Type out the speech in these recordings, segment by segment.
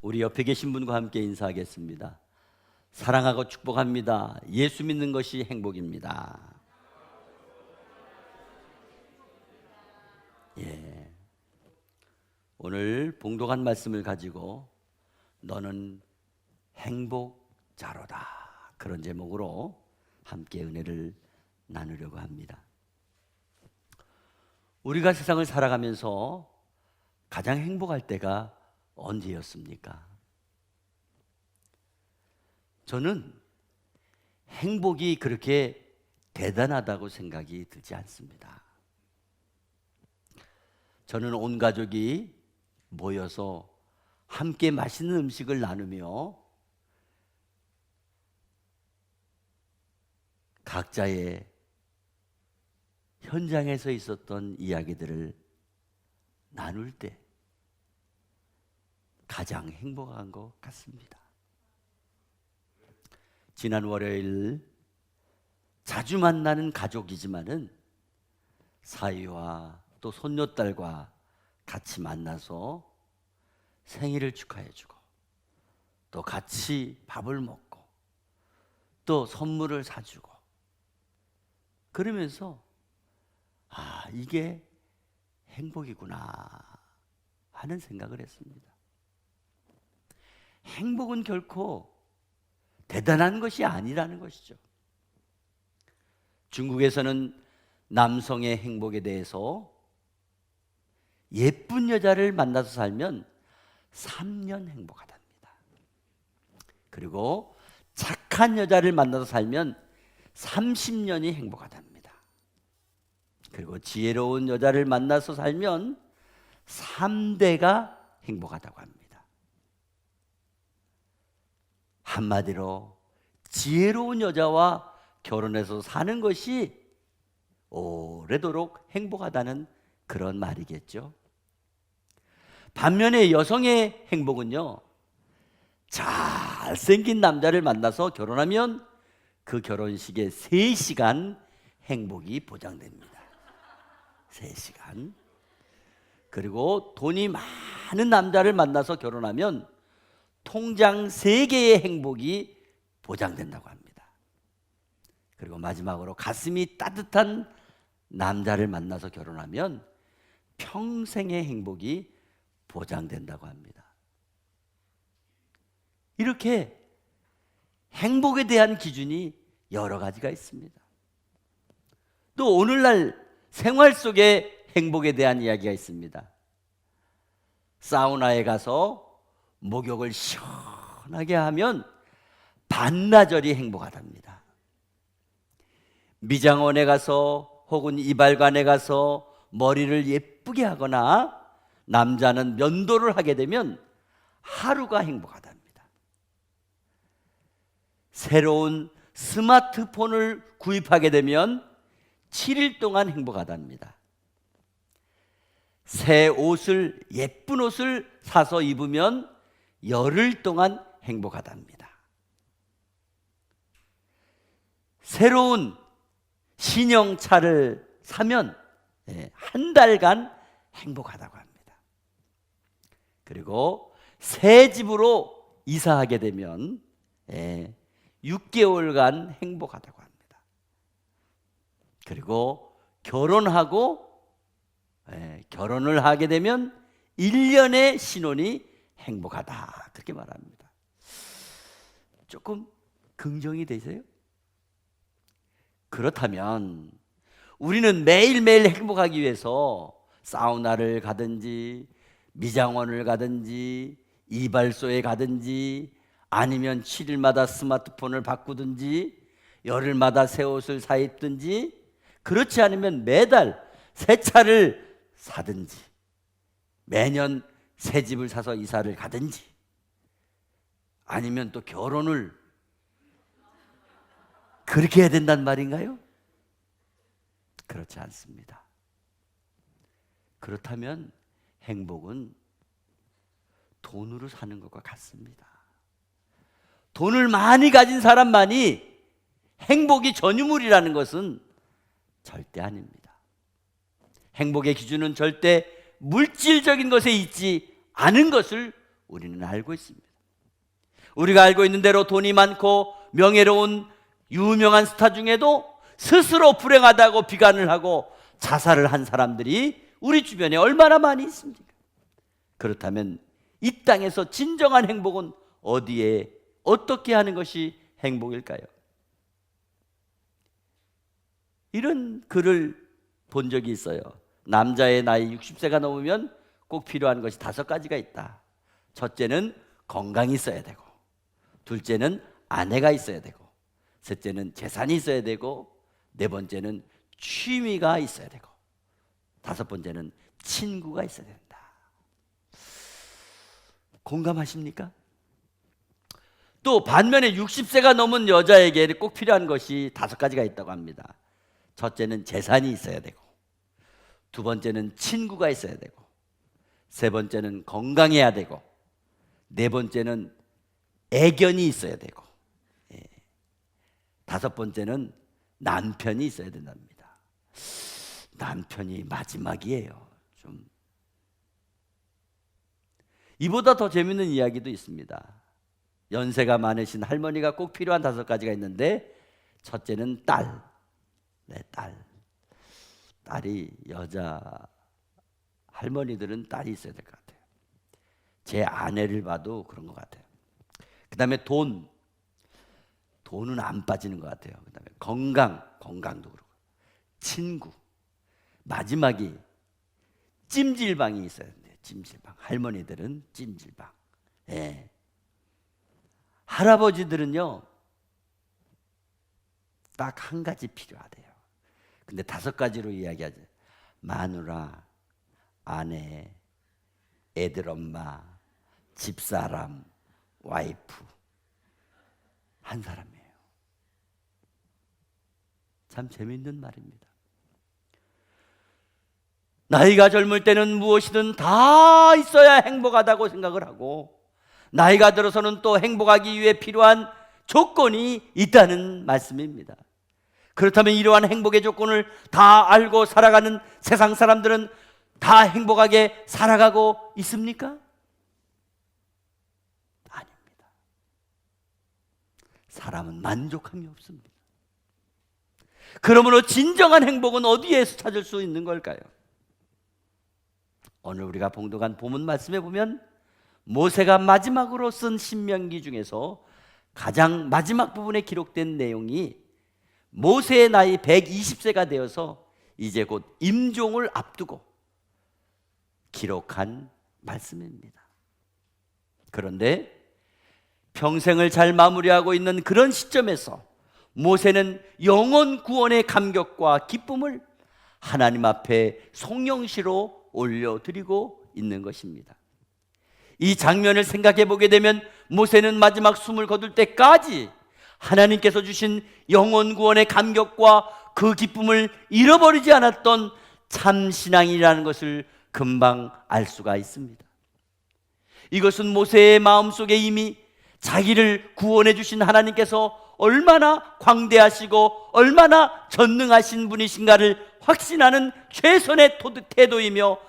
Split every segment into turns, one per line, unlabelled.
우리 옆에 계신 분과 함께 인사하겠습니다. 사랑하고 축복합니다. 예수 믿는 것이 행복입니다. 예. 오늘 봉독한 말씀을 가지고 너는 행복자로다, 그런 제목으로 함께 은혜를 나누려고 합니다. 우리가 세상을 살아가면서 가장 행복할 때가 언제였습니까? 저는 행복이 그렇게 대단하다고 생각이 들지 않습니다. 저는 온 가족이 모여서 함께 맛있는 음식을 나누며 각자의 현장에서 있었던 이야기들을 나눌 때 가장 행복한 것 같습니다. 지난 월요일 자주 만나는 가족이지만은 사위와 또 손녀딸과 같이 만나서 생일을 축하해주고 또 같이 밥을 먹고 또 선물을 사주고 그러면서 이게 행복이구나 하는 생각을 했습니다. 행복은 결코 대단한 것이 아니라는 것이죠. 중국에서는 남성의 행복에 대해서 예쁜 여자를 만나서 살면 3년 행복하답니다. 그리고 착한 여자를 만나서 살면 30년이 행복하답니다. 그리고 지혜로운 여자를 만나서 살면 3대가 행복하다고 합니다. 한마디로 지혜로운 여자와 결혼해서 사는 것이 오래도록 행복하다는 그런 말이겠죠. 반면에 여성의 행복은요, 잘생긴 남자를 만나서 결혼하면 그 결혼식에 3시간 행복이 보장됩니다. 3시간. 그리고 돈이 많은 남자를 만나서 결혼하면 통장 3개의 행복이 보장된다고 합니다. 그리고 마지막으로 가슴이 따뜻한 남자를 만나서 결혼하면 평생의 행복이 보장된다고 합니다. 이렇게 행복에 대한 기준이 여러 가지가 있습니다. 또 오늘날 생활 속에 행복에 대한 이야기가 있습니다. 사우나에 가서 목욕을 시원하게 하면 반나절이 행복하답니다. 미장원에 가서 혹은 이발관에 가서 머리를 예쁘게 하거나 남자는 면도를 하게 되면 하루가 행복하답니다. 새로운 스마트폰을 구입하게 되면 7일 동안 행복하답니다. 새 옷을, 예쁜 옷을 사서 입으면 열흘 동안 행복하답니다. 새로운 신형차를 사면 한 달간 행복하다고 합니다. 그리고 새 집으로 이사하게 되면 6개월간 행복하다고 합니다. 그리고 결혼을 하게 되면 1년의 신혼이 행복하다, 그렇게 말합니다. 조금 긍정이 되세요? 그렇다면 우리는 매일매일 행복하기 위해서 사우나를 가든지 미장원을 가든지 이발소에 가든지 아니면 7일마다 스마트폰을 바꾸든지 열흘마다 새 옷을 사 입든지 그렇지 않으면 매달 새 차를 사든지 매년 새 집을 사서 이사를 가든지 아니면 또 결혼을 그렇게 해야 된단 말인가요? 그렇지 않습니다. 그렇다면 행복은 돈으로 사는 것과 같습니다. 돈을 많이 가진 사람만이 행복이 전유물이라는 것은 절대 아닙니다. 행복의 기준은 절대 물질적인 것에 있지 않은 것을 우리는 알고 있습니다. 우리가 알고 있는 대로 돈이 많고 명예로운 유명한 스타 중에도 스스로 불행하다고 비관을 하고 자살을 한 사람들이 우리 주변에 얼마나 많이 있습니까? 그렇다면 이 땅에서 진정한 행복은 어디에 어떻게 하는 것이 행복일까요? 이런 글을 본 적이 있어요. 남자의 나이 60세가 넘으면 꼭 필요한 것이 5가지가 있다. 첫째는 건강이 있어야 되고, 둘째는 아내가 있어야 되고, 셋째는 재산이 있어야 되고, 네 번째는 취미가 있어야 되고, 5번째는 친구가 있어야 된다. 공감하십니까? 또 반면에 60세가 넘은 여자에게 꼭 필요한 것이 5가지가 있다고 합니다. 첫째는 재산이 있어야 되고, 두 번째는 친구가 있어야 되고, 세 번째는 건강해야 되고, 네 번째는 애견이 있어야 되고, 5번째는 남편이 있어야 된답니다. 남편이 마지막이에요. 좀 이보다 더 재밌는 이야기도 있습니다. 연세가 많으신 할머니가 꼭 필요한 5가지가 있는데, 첫째는 딸. 네, 딸이, 여자 할머니들은 딸이 있어야 될 것 같아요. 제 아내를 봐도 그런 것 같아요. 그 다음에 돈은 안 빠지는 것 같아요. 그 다음에 건강도 그렇고, 친구, 마지막이 찜질방이 있어야 돼요. 찜질방. 할머니들은 찜질방. 예. 할아버지들은요, 딱 1가지 필요하대요. 근데 5가지로 이야기하죠. 마누라, 아내, 애들 엄마, 집사람, 와이프. 한 사람이에요. 참 재밌는 말입니다. 나이가 젊을 때는 무엇이든 다 있어야 행복하다고 생각을 하고, 나이가 들어서는 또 행복하기 위해 필요한 조건이 있다는 말씀입니다. 그렇다면 이러한 행복의 조건을 다 알고 살아가는 세상 사람들은 다 행복하게 살아가고 있습니까? 아닙니다. 사람은 만족함이 없습니다. 그러므로 진정한 행복은 어디에서 찾을 수 있는 걸까요? 오늘 우리가 봉독한 본문 말씀에 보면 모세가 마지막으로 쓴 신명기 중에서 가장 마지막 부분에 기록된 내용이 모세의 나이 120세가 되어서 이제 곧 임종을 앞두고 기록한 말씀입니다. 그런데 평생을 잘 마무리하고 있는 그런 시점에서 모세는 영원 구원의 감격과 기쁨을 하나님 앞에 송영시로 올려드리고 있는 것입니다. 이 장면을 생각해 보게 되면 모세는 마지막 숨을 거둘 때까지 하나님께서 주신 영원 구원의 감격과 그 기쁨을 잃어버리지 않았던 참 신앙이라는 것을 금방 알 수가 있습니다. 이것은 모세의 마음속에 이미 자기를 구원해 주신 하나님께서 얼마나 광대하시고 얼마나 전능하신 분이신가를 확신하는 최선의 태도이며,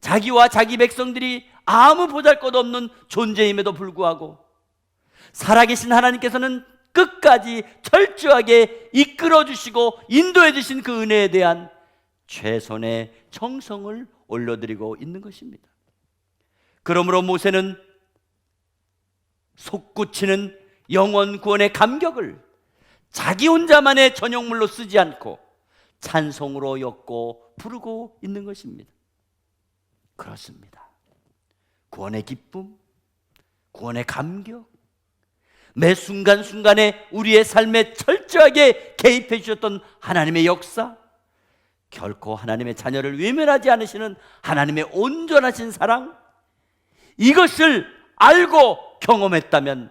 자기와 자기 백성들이 아무 보잘것없는 존재임에도 불구하고 살아계신 하나님께서는 끝까지 철저하게 이끌어 주시고 인도해 주신 그 은혜에 대한 최선의 정성을 올려드리고 있는 것입니다. 그러므로 모세는 솟구치는 영원 구원의 감격을 자기 혼자만의 전용물로 쓰지 않고 찬송으로 엮고 부르고 있는 것입니다. 그렇습니다. 구원의 기쁨, 구원의 감격, 매 순간순간에 우리의 삶에 철저하게 개입해 주셨던 하나님의 역사, 결코 하나님의 자녀를 외면하지 않으시는 하나님의 온전하신 사랑, 이것을 알고 경험했다면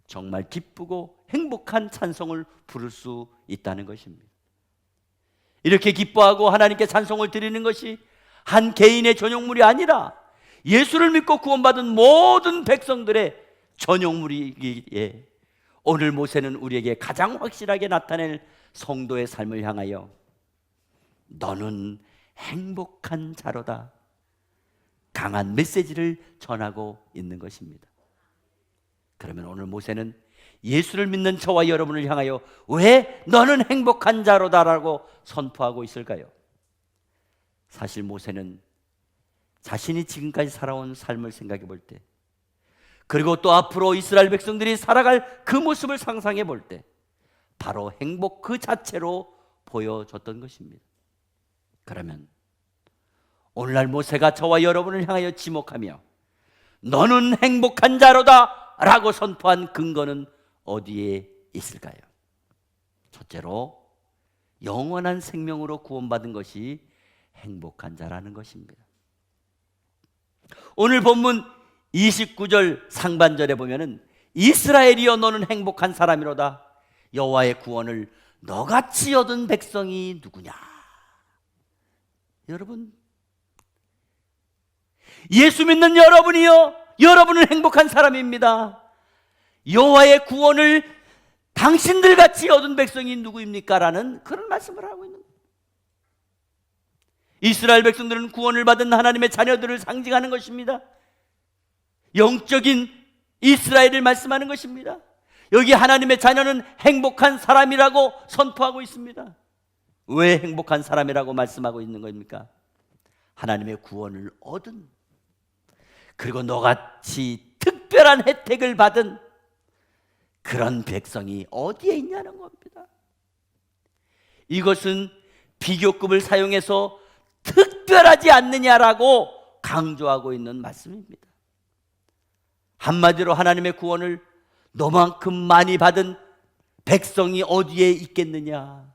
정말 기쁘고 행복한 찬송을 부를 수 있다는 것입니다. 이렇게 기뻐하고 하나님께 찬송을 드리는 것이 한 개인의 전용물이 아니라 예수를 믿고 구원받은 모든 백성들의 전용물이기에, 오늘 모세는 우리에게 가장 확실하게 나타낼 성도의 삶을 향하여 너는 행복한 자로다, 강한 메시지를 전하고 있는 것입니다. 그러면 오늘 모세는 예수를 믿는 저와 여러분을 향하여 왜 너는 행복한 자로다라고 선포하고 있을까요? 사실 모세는 자신이 지금까지 살아온 삶을 생각해 볼 때, 그리고 또 앞으로 이스라엘 백성들이 살아갈 그 모습을 상상해 볼 때 바로 행복 그 자체로 보여줬던 것입니다. 그러면 오늘날 모세가 저와 여러분을 향하여 지목하며 너는 행복한 자로다 라고 선포한 근거는 어디에 있을까요? 첫째로 영원한 생명으로 구원받은 것이 행복한 자라는 것입니다. 오늘 본문 29절 상반절에 보면은 이스라엘이여 너는 행복한 사람이로다. 여호와의 구원을 너같이 얻은 백성이 누구냐? 여러분, 예수 믿는 여러분이요, 여러분은 행복한 사람입니다. 여호와의 구원을 당신들 같이 얻은 백성이 누구입니까? 라는 그런 말씀을 하고 있는 거예요. 이스라엘 백성들은 구원을 받은 하나님의 자녀들을 상징하는 것입니다. 영적인 이스라엘을 말씀하는 것입니다. 여기 하나님의 자녀는 행복한 사람이라고 선포하고 있습니다. 왜 행복한 사람이라고 말씀하고 있는 겁니까? 하나님의 구원을 얻은, 그리고 너같이 특별한 혜택을 받은 그런 백성이 어디에 있냐는 겁니다. 이것은 비교급을 사용해서 특별하지 않느냐라고 강조하고 있는 말씀입니다. 한마디로 하나님의 구원을 너만큼 많이 받은 백성이 어디에 있겠느냐.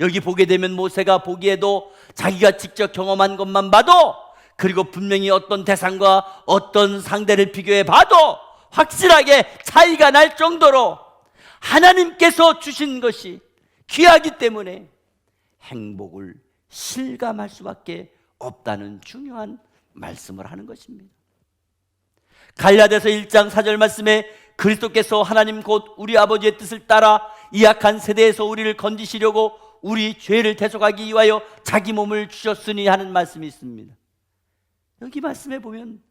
여기 보게 되면 모세가 보기에도 자기가 직접 경험한 것만 봐도, 그리고 분명히 어떤 대상과 어떤 상대를 비교해 봐도 확실하게 차이가 날 정도로 하나님께서 주신 것이 귀하기 때문에 행복을 실감할 수밖에 없다는 중요한 말씀을 하는 것입니다. 갈라디아서 1장 4절 말씀에 그리스도께서 하나님 곧 우리 아버지의 뜻을 따라 이 악한 세대에서 우리를 건지시려고 우리 죄를 대속하기 위하여 자기 몸을 주셨으니 하는 말씀이 있습니다. 여기 말씀에 보면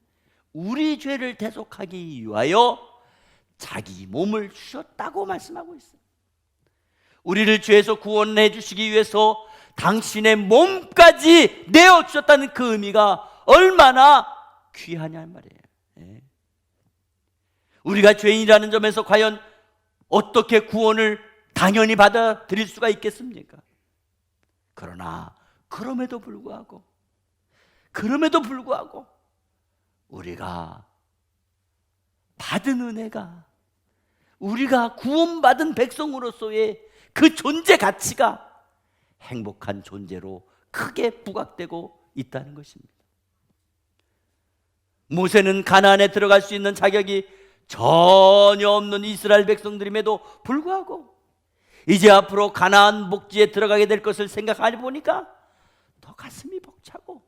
우리 죄를 대속하기 위하여 자기 몸을 주셨다고 말씀하고 있어요. 우리를 죄에서 구원해 주시기 위해서 당신의 몸까지 내어주셨다는 그 의미가 얼마나 귀하냐 말이에요. 네. 우리가 죄인이라는 점에서 과연 어떻게 구원을 당연히 받아들일 수가 있겠습니까? 그러나 그럼에도 불구하고 우리가 받은 은혜가, 우리가 구원받은 백성으로서의 그 존재 가치가 행복한 존재로 크게 부각되고 있다는 것입니다. 모세는 가나안에 들어갈 수 있는 자격이 전혀 없는 이스라엘 백성들임에도 불구하고 이제 앞으로 가나안 복지에 들어가게 될 것을 생각하니 보니까 더 가슴이 벅차고,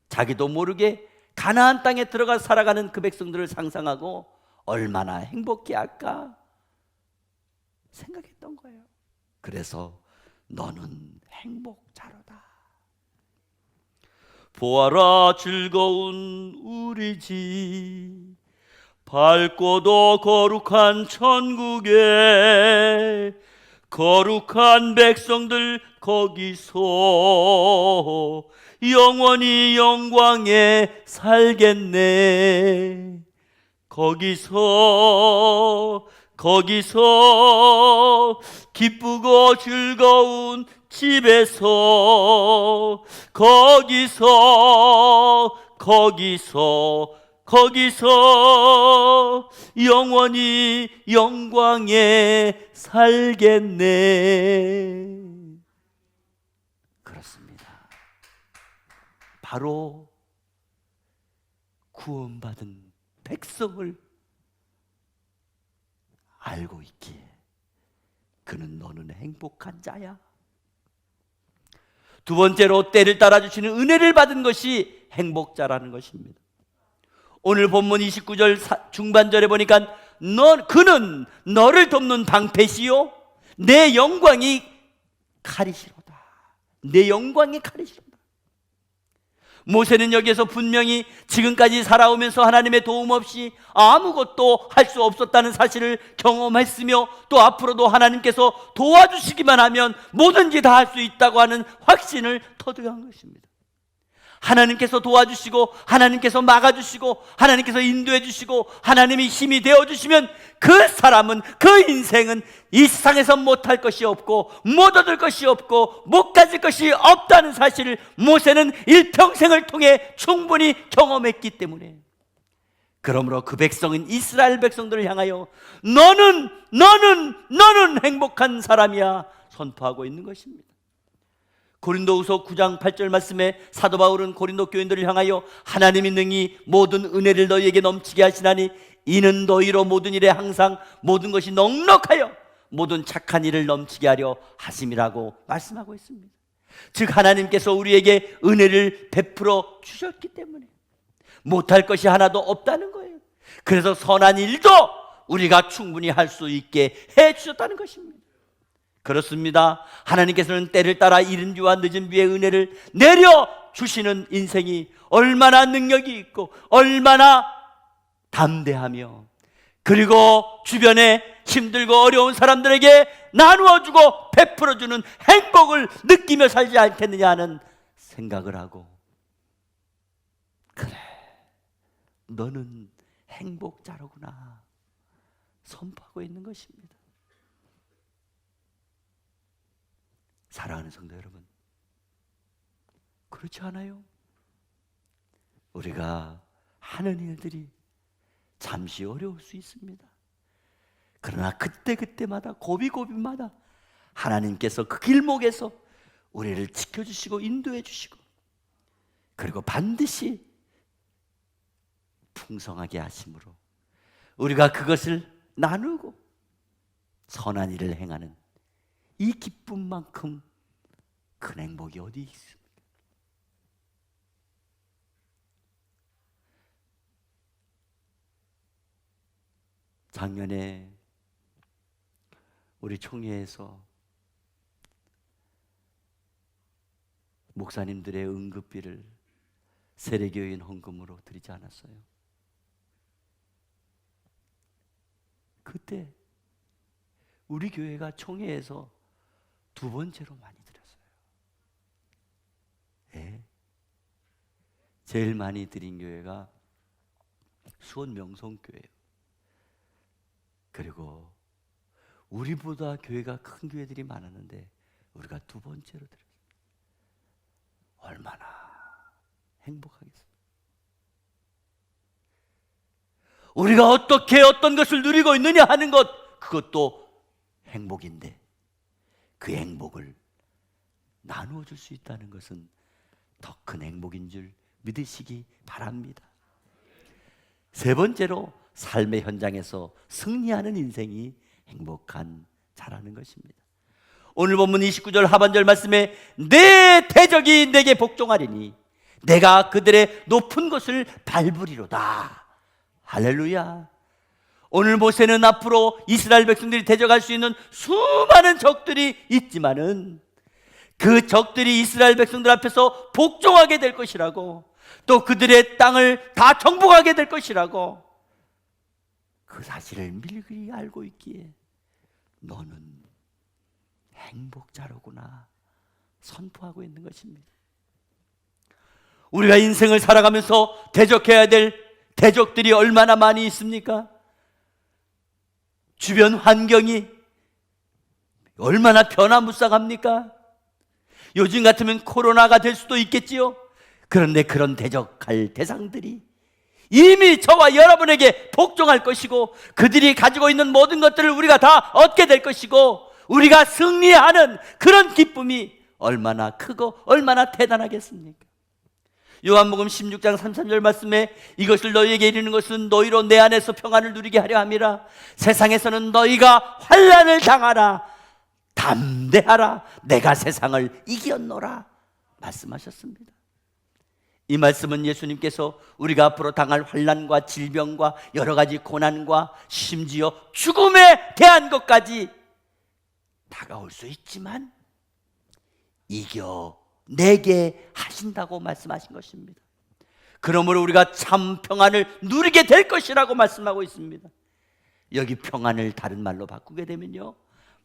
자기도 모르게 가나안 땅에 들어가 살아가는 그 백성들을 상상하고 얼마나 행복해할까 생각했던 거예요. 그래서 너는 행복자로다. 보아라 즐거운 우리 집, 밝고도 거룩한 천국에 거룩한 백성들 거기서 영원히 영광에 살겠네. 거기서 기쁘고 즐거운 집에서 거기서 영원히 영광에 살겠네. 그렇습니다. 바로 구원받은 백성을 알고 있기에 그는 너는 행복한 자야. 두 번째로 때를 따라주시는 은혜를 받은 것이 행복자라는 것입니다. 오늘 본문 29절 중반절에 보니까 그는 너를 돕는 방패시요 내 영광이 칼이시로다. 내 영광이 칼이시로다. 모세는 여기에서 분명히 지금까지 살아오면서 하나님의 도움 없이 아무것도 할 수 없었다는 사실을 경험했으며, 또 앞으로도 하나님께서 도와주시기만 하면 뭐든지 다 할 수 있다고 하는 확신을 터득한 것입니다. 하나님께서 도와주시고, 하나님께서 막아주시고, 하나님께서 인도해 주시고, 하나님이 힘이 되어주시면 그 사람은, 그 인생은 이 세상에서 못할 것이 없고 못 얻을 것이 없고 못 가질 것이 없다는 사실을 모세는 일평생을 통해 충분히 경험했기 때문에, 그러므로 그 백성인 이스라엘 백성들을 향하여 너는 행복한 사람이야 선포하고 있는 것입니다. 고린도후서 9장 8절 말씀에 사도 바울은 고린도 교인들을 향하여 하나님이 능히 모든 은혜를 너희에게 넘치게 하시나니 이는 너희로 모든 일에 항상 모든 것이 넉넉하여 모든 착한 일을 넘치게 하려 하심이라고 말씀하고 있습니다. 즉 하나님께서 우리에게 은혜를 베풀어 주셨기 때문에 못할 것이 하나도 없다는 거예요. 그래서 선한 일도 우리가 충분히 할 수 있게 해 주셨다는 것입니다. 그렇습니다. 하나님께서는 때를 따라 이른 비와 늦은 비의 은혜를 내려주시는 인생이 얼마나 능력이 있고 얼마나 담대하며, 그리고 주변에 힘들고 어려운 사람들에게 나누어주고 베풀어주는 행복을 느끼며 살지 않겠느냐 하는 생각을 하고, 그래, 너는 행복자로구나 선포하고 있는 것입니다. 사랑하는 성도 여러분, 그렇지 않아요? 우리가 하는 일들이 잠시 어려울 수 있습니다. 그러나 그때마다 고비고비마다 하나님께서 그 길목에서 우리를 지켜주시고 인도해 주시고, 그리고 반드시 풍성하게 하심으로 우리가 그것을 나누고 선한 일을 행하는 이 기쁨만큼 큰 행복이 어디 있습니까? 작년에 우리 총회에서 목사님들의 응급비를 세례교인 헌금으로 드리지 않았어요? 그때 우리 교회가 총회에서 두 번째로 많이 드렸어요. 네. 제일 많이 드린 교회가 수원 명성교회예요. 그리고 우리보다 교회가 큰 교회들이 많았는데 우리가 두 번째로 드렸어요. 얼마나 행복하겠어요. 우리가 어떻게 어떤 것을 누리고 있느냐 하는 것, 그것도 행복인데 그 행복을 나누어 줄 수 있다는 것은 더 큰 행복인 줄 믿으시기 바랍니다. 세 번째로, 삶의 현장에서 승리하는 인생이 행복한 자라는 것입니다. 오늘 본문 29절 하반절 말씀에 내 대적이 내게 복종하리니 내가 그들의 높은 곳을 밟으리로다. 할렐루야. 오늘 모세는 앞으로 이스라엘 백성들이 대적할 수 있는 수많은 적들이 있지만은 그 적들이 이스라엘 백성들 앞에서 복종하게 될 것이라고, 또 그들의 땅을 다 정복하게 될 것이라고, 그 사실을 밀리 알고 있기에 너는 행복자로구나 선포하고 있는 것입니다. 우리가 인생을 살아가면서 대적해야 될 대적들이 얼마나 많이 있습니까? 주변 환경이 얼마나 변화무쌍합니까? 요즘 같으면 코로나가 될 수도 있겠지요. 그런데 그런 대적할 대상들이 이미 저와 여러분에게 복종할 것이고, 그들이 가지고 있는 모든 것들을 우리가 다 얻게 될 것이고, 우리가 승리하는 그런 기쁨이 얼마나 크고 얼마나 대단하겠습니까? 요한복음 16장 33절 말씀에 이것을 너희에게 이르는 것은 너희로 내 안에서 평안을 누리게 하려 함이라. 세상에서는 너희가 환난을 당하라. 담대하라. 내가 세상을 이겼노라 말씀하셨습니다. 이 말씀은 예수님께서 우리가 앞으로 당할 환난과 질병과 여러 가지 고난과 심지어 죽음에 대한 것까지 다가올 수 있지만 이겨내게 하신다고 말씀하신 것입니다. 그러므로 우리가 참 평안을 누리게 될 것이라고 말씀하고 있습니다. 여기 평안을 다른 말로 바꾸게 되면요,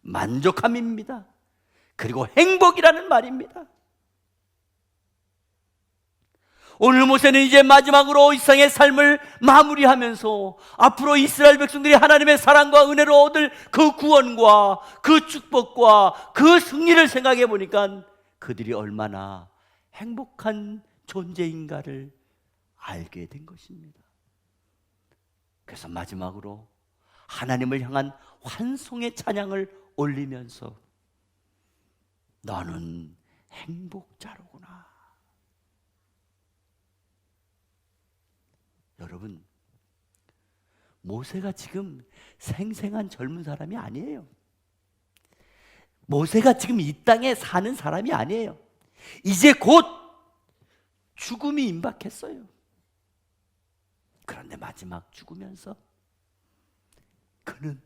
만족함입니다. 그리고 행복이라는 말입니다. 오늘 모세는 이제 마지막으로 이 세상의 삶을 마무리하면서 앞으로 이스라엘 백성들이 하나님의 사랑과 은혜로 얻을 그 구원과 그 축복과 그 승리를 생각해 보니까 그들이 얼마나 행복한 존재인가를 알게 된 것입니다. 그래서 마지막으로 하나님을 향한 환송의 찬양을 올리면서 너는 행복자로구나. 여러분, 모세가 지금 생생한 젊은 사람이 아니에요. 모세가 지금 이 땅에 사는 사람이 아니에요. 이제 곧 죽음이 임박했어요. 그런데 마지막 죽으면서 그는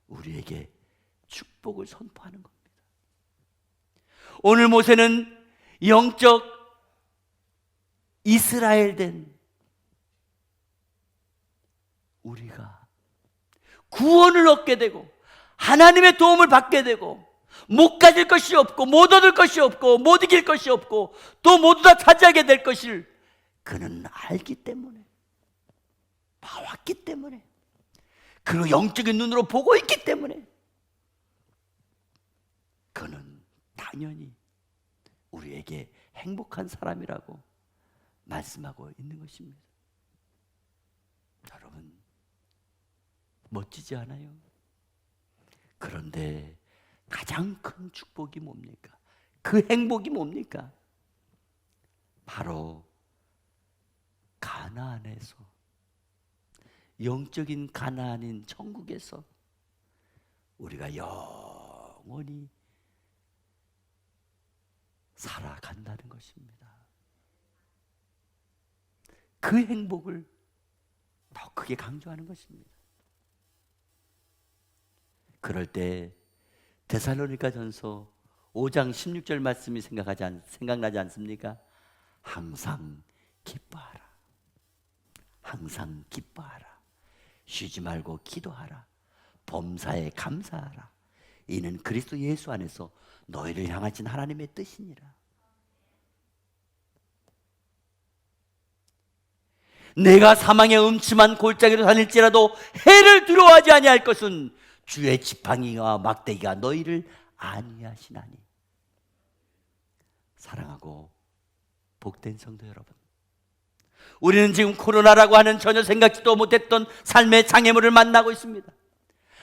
우리에게 축복을 선포하는 겁니다. 오늘 모세는 영적 이스라엘 된 우리가 구원을 얻게 되고 하나님의 도움을 받게 되고 못 가질 것이 없고 못 얻을 것이 없고 못 이길 것이 없고 또 모두 다 차지하게 될 것을 그는 알기 때문에, 봐왔기 때문에, 그리고 영적인 눈으로 보고 있기 때문에 그는 당연히 우리에게 행복한 사람이라고 말씀하고 있는 것입니다. 여러분, 멋지지 않아요? 그런데 가장 큰 축복이 뭡니까? 그 행복이 뭡니까? 바로 가나안에서, 영적인 가나안인 천국에서 우리가 영원히 살아간다는 것입니다. 그 행복을 더 크게 강조하는 것입니다. 그럴 때 데살로니가전서 5장 16절 말씀이 생각나지 않습니까? 항상 기뻐하라. 항상 기뻐하라. 쉬지 말고 기도하라. 범사에 감사하라. 이는 그리스도 예수 안에서 너희를 향하신 하나님의 뜻이니라. 내가 사망의 음침한 골짜기로 다닐지라도 해를 두려워하지 아니할 것은 주의 지팡이와 막대기가 너희를 안위하시나니. 사랑하고 복된 성도 여러분, 우리는 지금 코로나라고 하는 전혀 생각지도 못했던 삶의 장애물을 만나고 있습니다.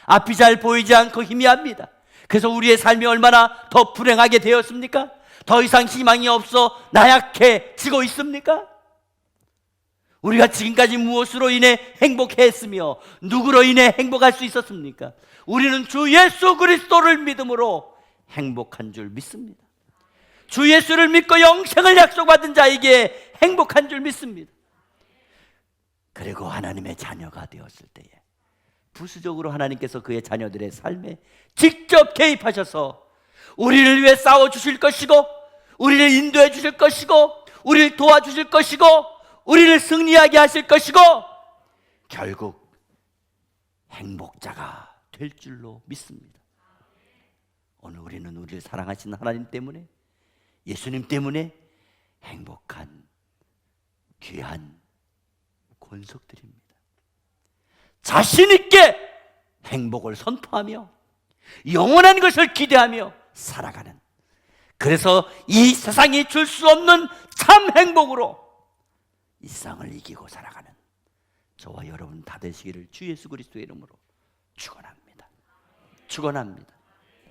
앞이 잘 보이지 않고 희미합니다. 그래서 우리의 삶이 얼마나 더 불행하게 되었습니까? 더 이상 희망이 없어 나약해지고 있습니까? 우리가 지금까지 무엇으로 인해 행복했으며 누구로 인해 행복할 수 있었습니까? 우리는 주 예수 그리스도를 믿음으로 행복한 줄 믿습니다. 주 예수를 믿고 영생을 약속받은 자에게 행복한 줄 믿습니다. 그리고 하나님의 자녀가 되었을 때에 부수적으로 하나님께서 그의 자녀들의 삶에 직접 개입하셔서 우리를 위해 싸워주실 것이고, 우리를 인도해 주실 것이고, 우리를 도와주실 것이고, 우리를 승리하게 하실 것이고, 결국 행복자가 될 줄로 믿습니다. 오늘 우리는 우리를 사랑하시는 하나님 때문에, 예수님 때문에 행복한 귀한 권속들입니다. 자신 있게 행복을 선포하며 영원한 것을 기대하며 살아가는, 그래서 이 세상이 줄 수 없는 참 행복으로 이 세상을 이기고 살아가는 저와 여러분 다 되시기를 주 예수 그리스도의 이름으로 축원합니다. 축원합니다.